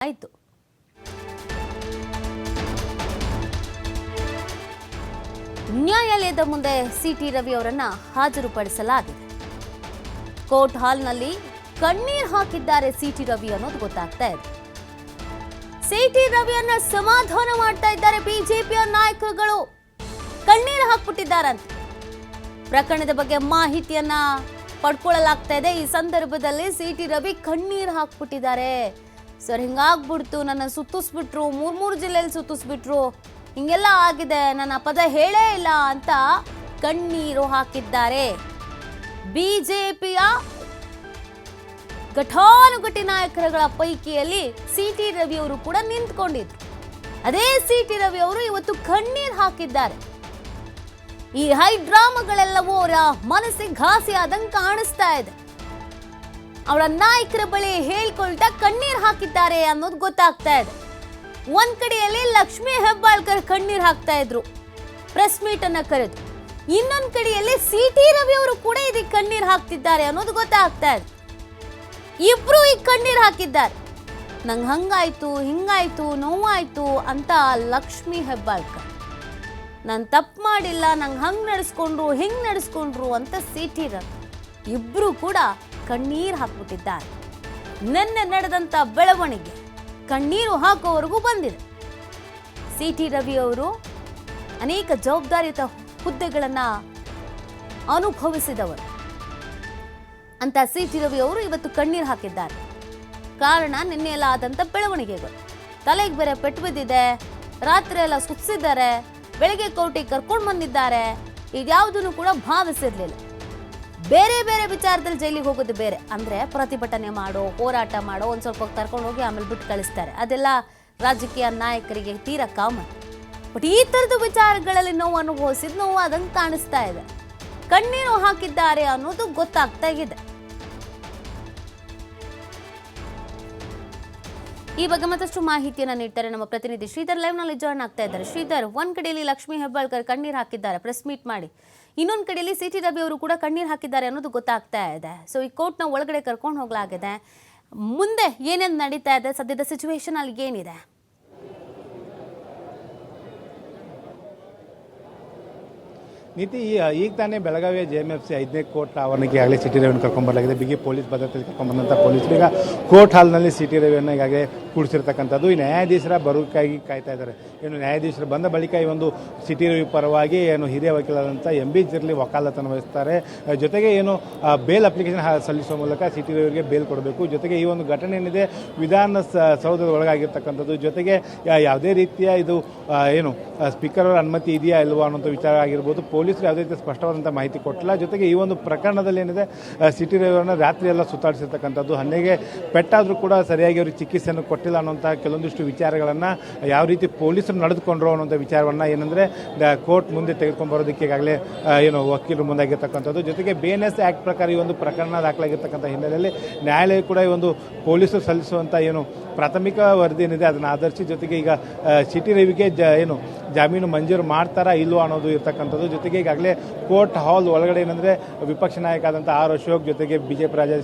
ಆಯಿತು. ನ್ಯಾಯಾಲಯದ ಮುಂದೆ ಸಿಟಿ ರವಿ ಅವರನ್ನ ಹಾಜರುಪಡಿಸಲಾಗಿದೆ. ಕೋರ್ಟ್ ಹಾಲ್ನಲ್ಲಿ ಕಣ್ಣೀರ್ ಹಾಕಿದ್ದಾರೆ ಸಿಟಿ ರವಿ ಅನ್ನೋದು ಗೊತ್ತಾಗ್ತಾ ಇದೆ. ಸಿಟಿ ರವಿಯನ್ನ ಸಮಾಧಾನ ಮಾಡ್ತಾ ಇದ್ದಾರೆ ಬಿಜೆಪಿಯ ನಾಯಕರುಗಳು. ಕಣ್ಣೀರು ಹಾಕ್ಬಿಟ್ಟಿದ್ದಾರಂತೆ. ಪ್ರಕರಣದ ಬಗ್ಗೆ ಮಾಹಿತಿಯನ್ನ ಪಡ್ಕೊಳ್ಳಲಾಗ್ತಾ ಇದೆ. ಈ ಸಂದರ್ಭದಲ್ಲಿ ಸಿಟಿ ರವಿ ಕಣ್ಣೀರು ಹಾಕ್ಬಿಟ್ಟಿದ್ದಾರೆ. ಸರ್, ಹಿಂಗಾಗ್ಬಿಡ್ತು, ನನ್ನ ಸುತ್ತಿಸ್ಬಿಟ್ರು, ಮೂರ್ ಜಿಲ್ಲೆಯಲ್ಲಿ ಸುತ್ತಿಸ್ಬಿಟ್ರು, ಹಿಂಗೆಲ್ಲ ಆಗಿದೆ, ನನ್ನ ಪದ ಹೇಳೇ ಇಲ್ಲ ಅಂತ ಕಣ್ಣೀರು ಹಾಕಿದ್ದಾರೆ. ಬಿಜೆಪಿಯ ಘಟಾನುಘಟಿ ನಾಯಕರುಗಳ ಪೈಕಿಯಲ್ಲಿ ಸಿಟಿ ರವಿ ಅವರು ಕೂಡ ನಿಂತ್ಕೊಂಡಿದ್ರು. ಅದೇ ಸಿಟಿ ರವಿ ಅವರು ಇವತ್ತು ಕಣ್ಣೀರು ಹಾಕಿದ್ದಾರೆ. ಈ ಹೈ ಡ್ರಾಮಾಗಳೆಲ್ಲವೂ ಅವರ ಮನಸ್ಸಿಗೆ ಘಾಸಿ ಆದಂಗೆ ಕಾಣಿಸ್ತಾ ಇದೆ. ಅವರ ನಾಯಕರ ಬಳಿ ಹೇಳ್ಕೊಳ್ತಾ ಕಣ್ಣೀರು ಹಾಕಿದ್ದಾರೆ ಅನ್ನೋದು ಗೊತ್ತಾಗ್ತಾ ಇದೆ. ಒಂದ್ ಕಡೆಯಲ್ಲಿ ಲಕ್ಷ್ಮೀ ಹೆಬ್ಬಾಳ್ಕರ್ ಕಣ್ಣೀರು ಹಾಕ್ತಾ ಇದ್ರು ಪ್ರೆಸ್ ಮೀಟ್ ಅನ್ನ ಕರೆದು. ಇನ್ನೊಂದ್ ಕಡೆಯಲ್ಲಿ ಸಿಟಿ ರವಿ ಅವರು ಕೂಡ ಇದಕ್ಕೆ ಕಣ್ಣೀರು ಹಾಕ್ತಿದ್ದಾರೆ ಅನ್ನೋದು ಗೊತ್ತಾಗ್ತಾ ಇದೆ. ಇಬ್ರು ಈಗ ಕಣ್ಣೀರು ಹಾಕಿದ್ದಾರೆ. ನಂಗೆ ಹಂಗಾಯ್ತು, ಹಿಂಗಾಯ್ತು, ನೋವಾಯ್ತು ಅಂತ ಲಕ್ಷ್ಮೀ ಹೆಬ್ಬಾಳ್ಕರ್. ನಾನು ತಪ್ಪು ಮಾಡಿಲ್ಲ, ನಂಗೆ ಹಂಗ್ ನಡೆಸ್ಕೊಂಡ್ರು, ಹಿಂಗ್ ನಡೆಸ್ಕೊಂಡ್ರು ಅಂತ ಸಿಟಿ ರವಿ. ಇಬ್ರು ಕೂಡ ಕಣ್ಣೀರು ಹಾಕ್ಬಿಟ್ಟಿದ್ದಾರೆ. ನಿನ್ನೆ ನಡೆದಂತ ಬೆಳವಣಿಗೆ ಕಣ್ಣೀರು ಹಾಕುವವರೆಗೂ ಬಂದಿದೆ. ಸಿಟಿ ರವಿ ಅವರು ಅನೇಕ ಜವಾಬ್ದಾರಿಯುತ ಹುದ್ದೆಗಳನ್ನ ಅನುಭವಿಸಿದವರು ಅಂತ ಸಿಟಿ ರವಿ ಅವರು ಇವತ್ತು ಕಣ್ಣೀರು ಹಾಕಿದ್ದಾರೆ. ಕಾರಣ ನಿನ್ನೆ ಎಲ್ಲ ಆದಂತ ಬೆಳವಣಿಗೆಗಳು. ತಲೆಗೆ ಬೇರೆ ಪೆಟ್ಟು ಬಿದ್ದಿದೆ, ರಾತ್ರಿ ಎಲ್ಲ ಸುತ್ತಿಸಿದ್ದಾರೆ, ಬೆಳಗ್ಗೆ ಕೋರ್ಟಿಗೆ ಕರ್ಕೊಂಡು ಬಂದಿದ್ದಾರೆ. ಇದ್ಯಾವುದನ್ನು ಕೂಡ ಭಾವಿಸಿರ್ಲಿಲ್ಲ. ಬೇರೆ ಬೇರೆ ವಿಚಾರದಲ್ಲಿ ಜೈಲಿಗೆ ಹೋಗೋದು ಬೇರೆ, ಅಂದ್ರೆ ಪ್ರತಿಭಟನೆ ಮಾಡೋ, ಹೋರಾಟ ಮಾಡೋ, ಒಂದ್ ಸ್ವಲ್ಪ ಕರ್ಕೊಂಡು ಹೋಗಿ ಆಮೇಲೆ ಬಿಟ್ಟು ಕಳಿಸ್ತಾರೆ. ಅದೆಲ್ಲ ರಾಜಕೀಯ ನಾಯಕರಿಗೆ ತೀರಾ ಕಾಮನ್. ಬಟ್ ಈ ತರದ ವಿಚಾರಗಳಲ್ಲಿ ನೋವು ಅನುಭವಿಸಿದ್ ನೋವು ಅದಂಗೆ ಕಾಣಿಸ್ತಾ ಇದೆ. ಕಣ್ಣೀರು ಹಾಕಿದ್ದಾರೆ ಅನ್ನೋದು ಗೊತ್ತಾಗ್ತಾ ಇದೆ. ಈ ಬಗ್ಗೆ ಮತ್ತಷ್ಟು ಮಾಹಿತಿಯನ್ನ ನೀಡ್ತಾರೆ ನಮ್ಮ ಪ್ರತಿನಿಧಿ ಶ್ರೀಧರ್. ಲೈವ್ ನಲ್ಲಿ ಜಾಯ್ನ್ ಆಗ್ತಾ ಇದ್ದಾರೆ. ಶ್ರೀಧರ್, ಒಂದ್ ಕಡೆಯಲ್ಲಿ ಲಕ್ಷ್ಮೀ ಹೆಬ್ಬಾಳ್ಕರ್ ಕಣ್ಣೀರ್ ಹಾಕಿದ್ದಾರೆ ಪ್ರೆಸ್ ಮೀಟ್ ಮಾಡಿ, ಇನ್ನೊಂದ್ ಕಡೆಯಲ್ಲಿ ಸಿಟಿ ರವಿ ಅವರು ಕೂಡ ಕಣ್ಣೀರ್ ಹಾಕಿದ್ದಾರೆ ಅನ್ನೋದು ಗೊತ್ತಾಗ್ತಾ ಇದೆ. ಸೊ ಈ ಕೋರ್ಟ್ ನ ಒಳಗಡೆ ಕರ್ಕೊಂಡು ಹೋಗ್ಲಾಗಿದೆ. ಮುಂದೆ ಏನೇನು ನಡೀತಾ ಇದೆ, ಸದ್ಯದ ಸಿಚುವೇಶನ್ ಅಲ್ಲಿ ಏನಿದೆ? ನೀತಿ ಈಗ ತಾನೇ ಬೆಳಗಾವಿಯ JMFC 5ನೇ ಕೋರ್ಟ್ ಆವರಣಕ್ಕೆ ಈಗಾಗಲೇ ಸಿಟಿ ರವಿಯನ್ನು ಕರ್ಕೊಂಡ್ಬರಲಾಗಿದೆ. ಬಿಗಿ ಪೊಲೀಸ್ ಭದ್ರತೆ ಕರ್ಕೊಂಡ್ಬಂದಂಥ ಪೊಲೀಸರು ಈಗ ಕೋರ್ಟ್ ಹಾಲ್ನಲ್ಲಿ ಸಿಟಿ ರವಿಯನ್ನು ಈಗಾಗಲೇ ಕೂಡಿಸಿರ್ತಕ್ಕಂಥದ್ದು. ಈ ನ್ಯಾಯಾಧೀಶರ ಬರೋಕ್ಕಾಗಿ ಕಾಯ್ತಾ ಇದ್ದಾರೆ. ಏನು ನ್ಯಾಯಾಧೀಶರು ಬಂದ ಬಳಿಕ ಈ ಒಂದು ಸಿಟಿ ರವಿ ಪರವಾಗಿ ಏನು ಹಿರಿಯ ವಕೀಲರಾದಂಥ MB ಜಿರ್ಲಿ ವಕಾಲತನ್ನು ವಹಿಸ್ತಾರೆ. ಜೊತೆಗೆ ಏನು ಬೇಲ್ ಅಪ್ಲಿಕೇಶನ್ ಸಲ್ಲಿಸುವ ಮೂಲಕ ಸಿಟಿ ರವಿಗೆ ಬೇಲ್ ಕೊಡಬೇಕು. ಜೊತೆಗೆ ಈ ಒಂದು ಘಟನೆ ಏನಿದೆ ವಿಧಾನಸೌಧದ ಒಳಗಾಗಿರ್ತಕ್ಕಂಥದ್ದು. ಜೊತೆಗೆ ಯಾವುದೇ ರೀತಿಯ ಇದು ಏನು ಸ್ಪೀಕರ್ ಅವರ ಅನುಮತಿ ಇದೆಯಾ ಇಲ್ವಾ ಅನ್ನೋಂಥ ವಿಚಾರ ಆಗಿರ್ಬೋದು. ಪೊಲೀಸರು ಯಾವುದೇ ರೀತಿ ಸ್ಪಷ್ಟವಾದಂಥ ಮಾಹಿತಿ ಕೊಟ್ಟಿಲ್ಲ. ಜೊತೆಗೆ ಈ ಒಂದು ಪ್ರಕರಣದಲ್ಲಿ ಏನಿದೆ ಸಿಟಿ ರವಿಯವರನ್ನ ರಾತ್ರಿ ಎಲ್ಲ ಸುತ್ತಾಡಿಸಿರ್ತಕ್ಕಂಥದ್ದು. ಹನ್ನೆಗೆ ಪೆಟ್ಟಾದರೂ ಕೂಡ ಸರಿಯಾಗಿ ಅವ್ರಿಗೆ ಚಿಕಿತ್ಸೆಯನ್ನು ಕೊಟ್ಟಿಲ್ಲ ಅನ್ನೋಂಥ ಕೆಲವೊಂದಿಷ್ಟು ವಿಚಾರಗಳನ್ನು ಯಾವ ರೀತಿ ಪೊಲೀಸರು ನಡೆದುಕೊಂಡ್ರು ಅನ್ನೋಂಥ ವಿಚಾರವನ್ನು ಏನಂದರೆ ಕೋರ್ಟ್ ಮುಂದೆ ತೆಗೆದುಕೊಂಡು ಬರೋದಕ್ಕೆ ಈಗಾಗಲೇ ಏನು ವಕೀಲರು ಮುಂದಾಗಿರ್ತಕ್ಕಂಥದ್ದು. ಜೊತೆಗೆ BNS ಆ್ಯಕ್ಟ್ ಪ್ರಕಾರ ಈ ಒಂದು ಪ್ರಕರಣ ದಾಖಲಾಗಿರ್ತಕ್ಕಂಥ ಹಿನ್ನೆಲೆಯಲ್ಲಿ ನ್ಯಾಯಾಲಯ ಕೂಡ ಈ ಒಂದು ಪೊಲೀಸರು ಸಲ್ಲಿಸುವಂಥ ಏನು ಪ್ರಾಥಮಿಕ ವರದಿ ಏನಿದೆ ಅದನ್ನು ಆಧರಿಸಿ ಜೊತೆಗೆ ಈಗ ಸಿಟಿ ರವಿಗೆ ಏನು ಜಾಮೀನು ಮಂಜೂರು ಮಾಡ್ತಾರಾ ಇಲ್ವೋ ಅನ್ನೋದು ಇರ್ತಕ್ಕಂಥದ್ದು. ಜೊತೆಗೆ ಈಗಾಗಲೇ ಕೋರ್ಟ್ ಹಾಲ್ ಒಳಗಡೆ ಏನಂದರೆ ವಿಪಕ್ಷ ನಾಯಕ ಆದಂಥ R ಅಶೋಕ್, ಜೊತೆಗೆ BJP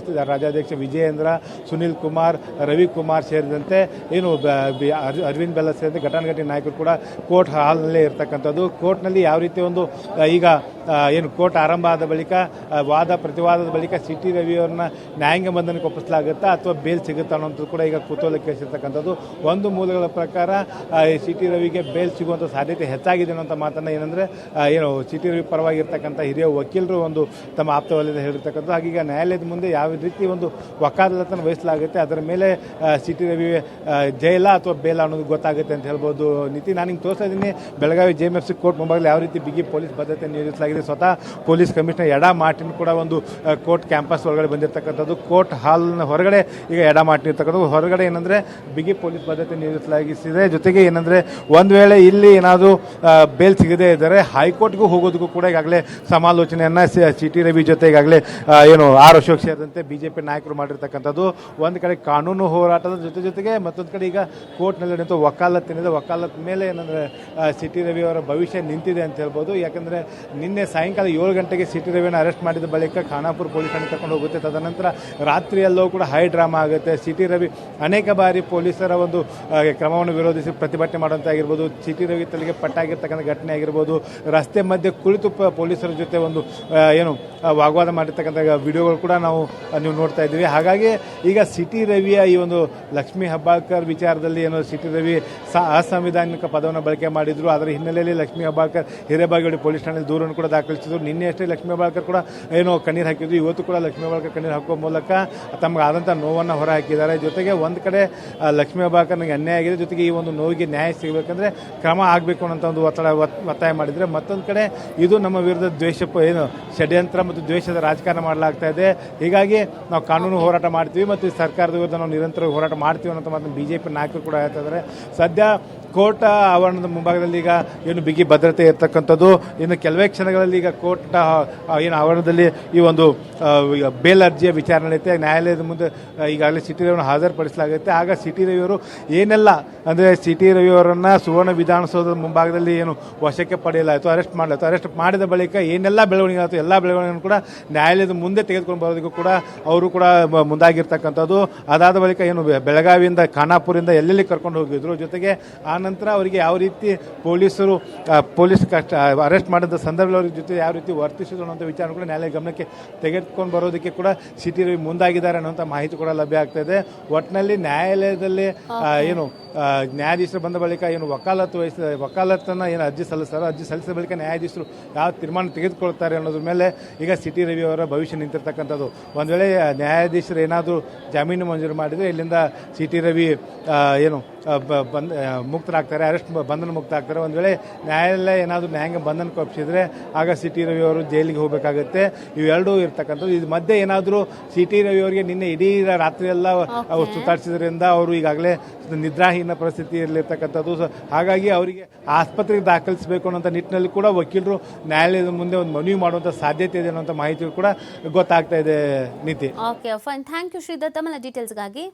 ರಾಜ್ಯಾಧ್ಯಕ್ಷ ವಿಜಯೇಂದ್ರ, ಸುನಿಲ್ ಕುಮಾರ್, ರವಿಕುಮಾರ್ ಸೇರಿದಂತೆ ಏನು ಅರವಿಂದ್ ಬೆಲ್ಲ ಸೇರಿದಂತೆ ಘಟಾನುಘಟಿ ನಾಯಕರು ಕೂಡ ಕೋರ್ಟ್ ಹಾಲ್ನಲ್ಲೇ ಇರ್ತಕ್ಕಂಥದ್ದು. ಕೋರ್ಟ್ನಲ್ಲಿ ಯಾವ ರೀತಿ ಒಂದು ಈಗ ಏನು ಕೋರ್ಟ್ ಆರಂಭ ಆದ ಬಳಿಕ ವಾದ ಪ್ರತಿವಾದದ ಬಳಿಕ ಸಿಟಿ ರವಿಯವ್ರನ್ನ ನ್ಯಾಯಾಂಗ ಬಂಧನಕ್ಕೆ ಒಪ್ಪಿಸಲಾಗುತ್ತಾ ಅಥವಾ ಬೇಲ್ ಸಿಗುತ್ತಾ ಅನ್ನೋಂಥದ್ದು ಕೂಡ ಈಗ ಕುತೂಹಲ ಕೇಳಿಸಿರ್ತಕ್ಕಂಥದ್ದು. ಒಂದು ಮೂಲಗಳ ಪ್ರಕಾರ ಸಿಟಿ ರವಿಗೆ ಬೇಲ್ ಸಿಗುವಂಥ ಸಾಧ್ಯತೆ ಹೆಚ್ಚಾಗಿದೆ ಅನ್ನೋಂಥ ಮಾತನ್ನು ಏನಂದರೆ ಏನು ಸಿಟಿ ರವಿ ಪರವಾಗಿರ್ತಕ್ಕಂಥ ಹಿರಿಯ ವಕೀಲರು ಒಂದು ತಮ್ಮ ಆಪ್ತ ವಲಯದ ಹೇಳಿರ್ತಕ್ಕಂಥದ್ದು. ಹಾಗೀಗ ನ್ಯಾಯಾಲಯದ ಮುಂದೆ ಯಾವ ರೀತಿ ಒಂದು ವಕಾಲತನ್ನು ವಹಿಸಲಾಗುತ್ತೆ ಅದರ ಮೇಲೆ ಸಿಟಿ ರವಿ ಜೈಲ ಅಥವಾ ಬೇಲ ಅನ್ನೋದು ಗೊತ್ತಾಗುತ್ತೆ ಅಂತ ಹೇಳ್ಬೋದು. ನೀತಿ, ನಾನು ಹಿಂಗೆ ತೋರಿಸ್ತಾ ಇದ್ದೀನಿ ಬೆಳಗಾವಿ JMFC ಕೋರ್ಟ್ ಮುಂಭಾಗದಲ್ಲಿ ಯಾವ ರೀತಿ ಬಿಗಿ ಪೊಲೀಸ್ ಭದ್ರತೆ ನಿಯೋಜಿಸಲಾಗಿದೆ. ಸ್ವತಃ ಪೊಲೀಸ್ ಕಮಿಷನರ್ ಎಡಾ ಮಾರ್ಟಿನ್ ಕೂಡ ಒಂದು ಕೋರ್ಟ್ ಕ್ಯಾಂಪಸ್ ಒಳಗಡೆ ಬಂದಿರತಕ್ಕಂಥದ್ದು. ಕೋರ್ಟ್ ಹಾಲ್ನ ಹೊರಗಡೆ ಈಗ ಎಡಾ ಮಾರ್ಟಿನ್ ಇರ್ತಕ್ಕಂಥದ್ದು. ಹೊರಗಡೆ ಏನಂದರೆ ಬಿಗಿ ಪೊಲೀಸ್ ಭದ್ರತೆ ನಿಯೋಜಿಸಲಾಗಿದೆ. ಜೊತೆಗೆ ಏನಂದರೆ ಒಂದು ವೇಳೆ ಇಲ್ಲಿ ಏನಾದರೂ ಬೇಲ್ ಸಿಗದೇ ಇದ್ದರೆ ಹೈಕೋರ್ಟ್ಗೂ ಹೋಗೋದಕ್ಕೂ ಕೂಡ ಈಗಾಗಲೇ ಸಮಾಲೋಚನೆಯನ್ನು ಸಿಟಿ ರವಿ ಜೊತೆ ಈಗಾಗಲೇ ಏನು R ಅಶೋಕ್ ಸೇರಿದಂತೆ BJP ನಾಯಕರು ಮಾಡಿರ್ತಕ್ಕಂಥದ್ದು. ಒಂದು ಕಡೆ ಕಾನೂನು ಹೋರಾಟದ ಜೊತೆಗೆ ಮತ್ತೊಂದು ಕಡೆ ಈಗ ಕೋರ್ಟ್ನಲ್ಲಿ ನಡೆಯುವಂಥ ವಕಾಲತ್ ಮೇಲೆ ಏನಂದರೆ ಸಿಟಿ ರವಿ ಅವರ ಭವಿಷ್ಯ ನಿಂತಿದೆ ಅಂತ ಹೇಳ್ಬೋದು. ಯಾಕಂದರೆ ನಿನ್ನೆ ಸಾಯಂಕಾಲ 7 ಗಂಟೆಗೆ ಸಿಟಿ ರವಿಯನ್ನು ಅರೆಸ್ಟ್ ಮಾಡಿದ ಬಳಿಕ ಖಾನಾಪುರ ಪೊಲೀಸ್ ಠಾಣೆ ಕರ್ಕೊಂಡು ಹೋಗುತ್ತೆ. ತದನಂತರ ರಾತ್ರಿಯಲ್ಲೂ ಕೂಡ ಹೈ ಡ್ರಾಮಾ ಆಗುತ್ತೆ. ಸಿಟಿ ರವಿ ಅನೇಕ ಬಾರಿ ಪೊಲೀಸರ ಒಂದು ಕ್ರಮವನ್ನು ವಿರೋಧಿಸಿ ಪ್ರತಿಭಟನೆ ಮಾಡುವಂತಾಗಿರ್ಬೋದು, ಸಿಟಿ ರವಿ ತಲೆಗೆ ಪಟ್ಟಾಗಿರ್ತಕ್ಕಂಥ ಘಟನೆ ಆಗಿರ್ಬೋದು, ರಸ್ತೆ ಮಧ್ಯೆ ಕುಳಿತು ಪೊಲೀಸರ ಜೊತೆ ಒಂದು ವಾಗ್ವಾದ ಮಾಡಿರ್ತಕ್ಕಂಥ ವಿಡಿಯೋಗಳು ಕೂಡ ನೀವು ನೋಡ್ತಾ ಇದ್ದೀವಿ. ಹಾಗಾಗಿ ಈಗ ಸಿಟಿ ರವಿಯ ಈ ಒಂದು ಲಕ್ಷ್ಮೀ ಹೆಬ್ಬಾಳ್ಕರ್ ವಿಚಾರದಲ್ಲಿ ಏನು ಸಿಟಿ ರವಿ ಅಸಂವಿಧಾನಿಕ ಪದವನ್ನು ಬಳಕೆ ಮಾಡಿದ್ರು. ಅದರ ಹಿನ್ನೆಲೆಯಲ್ಲಿ ಲಕ್ಷ್ಮೀ ಹೆಬ್ಬಾಳ್ಕರ್ ಹಿರೇಬಾಗೇವಾಡಿ ಪೊಲೀಸ್ ಠಾಣೆಯಲ್ಲಿ ದೂರನ್ನು ಕೂಡ ದಾಖಲಿಸಿದ್ರು. ನಿನ್ನೆ ಅಷ್ಟೇ ಲಕ್ಷ್ಮೀ ಹೆಬ್ಬಾಳ್ಕರ್ ಕೂಡ ಏನೋ ಕಣ್ಣೀರು ಹಾಕಿದ್ರು. ಇವತ್ತು ಕೂಡ ಲಕ್ಷ್ಮೀ ಹೆಬ್ಬಾಳ್ಕರ್ ಕಣ್ಣೀರು ಹಾಕುವ ಮೂಲಕ ತಮಗಾದಂಥ ನೋವನ್ನು ಹೊರ ಹಾಕಿದ್ದಾರೆ. ಜೊತೆಗೆ ಒಂದು ಕಡೆ ಲಕ್ಷ್ಮೀ ಹೆಬ್ಬಾಳ್ಕರ್ನಿಗೆ ಅನ್ಯಾಯ ಆಗಿದೆ, ಜೊತೆಗೆ ಈ ಒಂದು ನೋವಿಗೆ ನ್ಯಾಯ ಸಿಗಬೇಕಂದ್ರೆ ಕ್ರಮ ಆಗಬೇಕು ಅನ್ನೋಂಥ ಒಂದು ಒತ್ತಾಯ ಮಾಡಿದರೆ, ಮತ್ತೊಂದು ಕಡೆ ಇದು ನಮ್ಮ ವಿರುದ್ಧ ಷಡ್ಯಂತ್ರ ಮತ್ತು ದ್ವೇಷದ ರಾಜಕಾರಣ ಮಾಡಲಾಗ್ತಾ ಇದೆ. ಹೀಗಾಗಿ ನಾವು ಕಾನೂನು ಹೋರಾಟ ಮಾಡ್ತೀವಿ ಮತ್ತು ಸರ್ಕಾರದ ವಿರುದ್ಧ ನಾವು ನಿರಂತರ ಹೋರಾಟ ಮಾಡ್ತೀವಿ ಅನ್ನೋ ಮಾತನ್ನು ಬಿಜೆಪಿ ನಾಯಕರು ಕೂಡ ಹೇಳ್ತಾ ಇದ್ದಾರೆ. ಸದ್ಯ ಕೋರ್ಟ್ ಆವರಣದ ಮುಂಭಾಗದಲ್ಲಿ ಈಗ ಏನು ಬಿಗಿ ಭದ್ರತೆ ಇರತಕ್ಕಂಥದ್ದು. ಇನ್ನು ಕೆಲವೇ ಕ್ಷಣಗಳಲ್ಲಿ ಈಗ ಕೋರ್ಟ್ ಏನು ಆವರಣದಲ್ಲಿ ಈ ಒಂದು ಬೇಲ್ ಅರ್ಜಿಯ ವಿಚಾರಣೆ ನಡೆಯುತ್ತೆ. ನ್ಯಾಯಾಲಯದ ಮುಂದೆ ಈಗಾಗಲೇ ಸಿಟಿ ರವಿಯನ್ನು ಹಾಜರುಪಡಿಸಲಾಗುತ್ತೆ. ಆಗ ಸಿಟಿ ರವಿಯವರು ಏನೆಲ್ಲ ಅಂದರೆ ಸಿಟಿ ರವಿಯವರನ್ನು ಸುವರ್ಣ ವಿಧಾನಸೌಧದ ಮುಂಭಾಗದಲ್ಲಿ ಏನು ವಶಕ್ಕೆ ಪಡೆಯಲಾಯಿತು, ಅರೆಸ್ಟ್ ಮಾಡಲಾಯಿತು, ಅರೆಸ್ಟ್ ಮಾಡಿದ ಬಳಿಕ ಏನೆಲ್ಲ ಬೆಳವಣಿಗೆ ಆಯಿತು ಎಲ್ಲ ಬೆಳವಣಿಗೆಯನ್ನು ಕೂಡ ನ್ಯಾಯಾಲಯದ ಮುಂದೆ ತೆಗೆದುಕೊಂಡು ಬರೋದಕ್ಕೂ ಕೂಡ ಅವರು ಕೂಡ ಮುಂದಾಗಿರ್ತಕ್ಕಂಥದ್ದು. ಅದಾದ ಬಳಿಕ ಏನು ಬೆಳಗಾವಿಯಿಂದ ಖಾನಾಪುರದಿಂದ ಎಲ್ಲೆಲ್ಲಿ ಕರ್ಕೊಂಡು ಹೋಗಿದ್ರು, ಜೊತೆಗೆ ನಂತರ ಅವರಿಗೆ ಯಾವ ರೀತಿ ಪೊಲೀಸ್ ಅರೆಸ್ಟ್ ಮಾಡಿದ ಸಂದರ್ಭದಲ್ಲಿ ಅವ್ರ ಜೊತೆ ಯಾವ ರೀತಿ ವರ್ತಿಸಿದ್ರು ಅನ್ನೋಂಥ ವಿಚಾರ ಕೂಡ ನ್ಯಾಯಾಲಯ ಗಮನಕ್ಕೆ ತೆಗೆದುಕೊಂಡು ಬರೋದಕ್ಕೆ ಕೂಡ ಸಿಟಿ ರವಿ ಮುಂದಾಗಿದ್ದಾರೆ ಅನ್ನೋಂಥ ಮಾಹಿತಿ ಕೂಡ ಲಭ್ಯ ಆಗ್ತಾ ಇದೆ. ಒಟ್ಟಿನಲ್ಲಿ ನ್ಯಾಯಾಲಯದಲ್ಲಿ ಏನು ನ್ಯಾಯಾಧೀಶರು ಬಂದ ಬಳಿಕ ಏನು ವಕಾಲತ್ತನ್ನು ಏನು ಅರ್ಜಿ ಸಲ್ಲಿಸಿದ ಬಳಿಕ ನ್ಯಾಯಾಧೀಶರು ಯಾವ ತೀರ್ಮಾನ ತೆಗೆದುಕೊಳ್ತಾರೆ ಅನ್ನೋದ್ರ ಮೇಲೆ ಈಗ ಸಿಟಿ ರವಿ ಅವರ ಭವಿಷ್ಯ ನಿಂತಿರ್ತಕ್ಕಂಥದ್ದು. ಒಂದು ವೇಳೆ ನ್ಯಾಯಾಧೀಶರು ಏನಾದರೂ ಜಾಮೀನು ಮಂಜೂರು ಮಾಡಿದರೆ ಇಲ್ಲಿಂದ ಸಿಟಿ ರವಿ ಏನು ಮುಕ್ತರಾಗ್ತಾರೆ, ಬಂಧನ ಮುಕ್ತ ಆಗ್ತಾರೆ. ಒಂದು ವೇಳೆ ನ್ಯಾಯಾಲಯ ಏನಾದರೂ ನ್ಯಾಯಾಂಗ ಬಂಧನಕ್ಕೆ ಒಪ್ಪಿಸಿದ್ರೆ ಆಗ ಸಿಟಿ ರವಿ ಅವರು ಜೈಲಿಗೆ ಹೋಗಬೇಕಾಗುತ್ತೆ. ಇವೆರಡೂ ಇರ್ತಕ್ಕಂಥದ್ದು. ಇದು ಮಧ್ಯೆ ಏನಾದರೂ ಸಿಟಿ ರವಿ ಅವರಿಗೆ ನಿನ್ನೆ ಇಡೀ ರಾತ್ರಿಯೆಲ್ಲ ಸುತ್ತಾಡಿಸಿದ್ರಿಂದ ಅವರು ಈಗಾಗಲೇ ನಿದ್ರಾಹೀನ ಪರಿಸ್ಥಿತಿಯಲ್ಲಿರ್ತಕ್ಕಂಥದ್ದು. ಹಾಗಾಗಿ ಅವರಿಗೆ ಆಸ್ಪತ್ರೆಗೆ ದಾಖಲಿಸಬೇಕು ಅನ್ನೋಂಥ ನಿಟ್ಟಿನಲ್ಲಿ ಕೂಡ ವಕೀಲರು ನ್ಯಾಯಾಲಯದ ಮುಂದೆ ಒಂದು ಮನವಿ ಮಾಡುವಂಥ ಸಾಧ್ಯತೆ ಇದೆ ಅನ್ನೋಂಥ ಮಾಹಿತಿ ಕೂಡ ಗೊತ್ತಾಗ್ತಾ ಇದೆ. ನೀತಿ. Okay fine, thank you Sridhar ತಮ್ಮ ಡೀಟೇಲ್ಸ್ಗಾಗಿ.